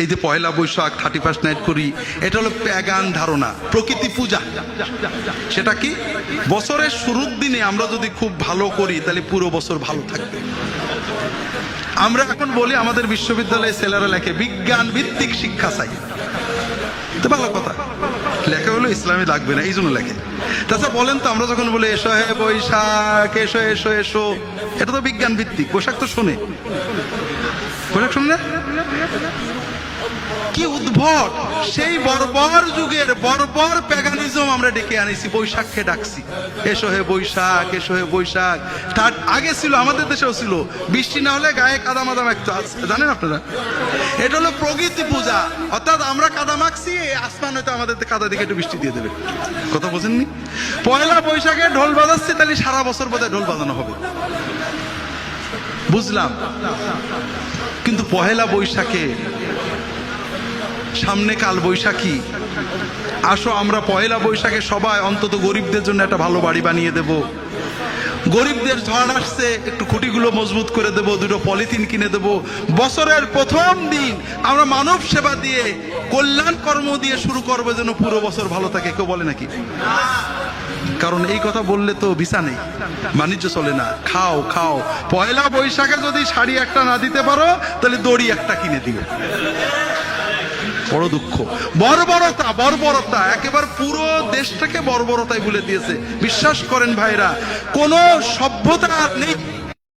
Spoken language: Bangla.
এই যে পয়লা বৈশাখ 31 নাইট করি, এটা হলো প্যাগান ধারণা, প্রকৃতি পূজা। সেটা কি? বছরের শুরুর দিনে আমরা যদি খুব ভালো করি তাহলে পুরো বছর ভালো থাকবে। আমরা এখন বলি আমাদের বিশ্ববিদ্যালয়ে ছেলেরা লেখে বিজ্ঞান ভিত্তিক শিক্ষা চাই, তো ভালো কথা, লেখা হলো ইসলামী লাগবে না এই জন্য লেখে। তাছাড়া বলেন তো, আমরা যখন বলি এসো হে বৈশাখ এসো এসো এসো, এটা তো বিজ্ঞান ভিত্তিক। বৈশাখ তো শোনে, বৈশাখ শোনে না? কি উদ্ভট! সেই বর্বর যুগের বর্বর প্যাগানিজম আমরা ডেকে আনিছি, বৈশাখকে ডাকছি এসো হে বৈশাখ এসো হে বৈশাখ। তার আগে ছিল, আমাদের দেশেও ছিল, বৃষ্টি না হলে গায়ে কাদা মাদা মাখতো, জানেন আপনারা? এটা হলো প্রকৃতি পূজা, অর্থাৎ আমরা কাদা মাখছি, আসমান হয়তো আমাদের কাদা দিকে একটু বৃষ্টি দিয়ে দেবে। কথা বোঝেননি? পয়লা বৈশাখে ঢোল বাজাচ্ছি, তাহলে সারা বছর বোধহয় ঢোল বাজানো হবে, বুঝলাম। কিন্তু পহেলা বৈশাখে, সামনে কাল বৈশাখী, আসো আমরা পয়লা বৈশাখে সবাই অন্তত গরিবদের জন্য একটা ভালো বাড়ি বানিয়ে দেব, গরিবদের ঝড় আসছে একটু খুঁটিগুলো মজবুত করে দেব, দুটো পলিথিন কিনে দেব। বছরের প্রথম দিন আমরা মানব সেবা দিয়ে, কল্যাণ কর্ম দিয়ে শুরু করবো, যেন পুরো বছর ভালো থাকে। কেউ বলে নাকি? কারণ এই কথা বললে তো ভিসা নেই, বাণিজ্য চলে না। খাও খাও, পয়লা বৈশাখে যদি শাড়ি একটা না দিতে পারো তাহলে দড়ি একটা কিনে দিও। বড় দুঃখ, বর্বরতা, বর্বরতা, একেবারে পুরো দেশটাকে বর্বরতায় ভুলে দিয়েছে। বিশ্বাস করেন ভাইরা, কোন সভ্যতা আর নেই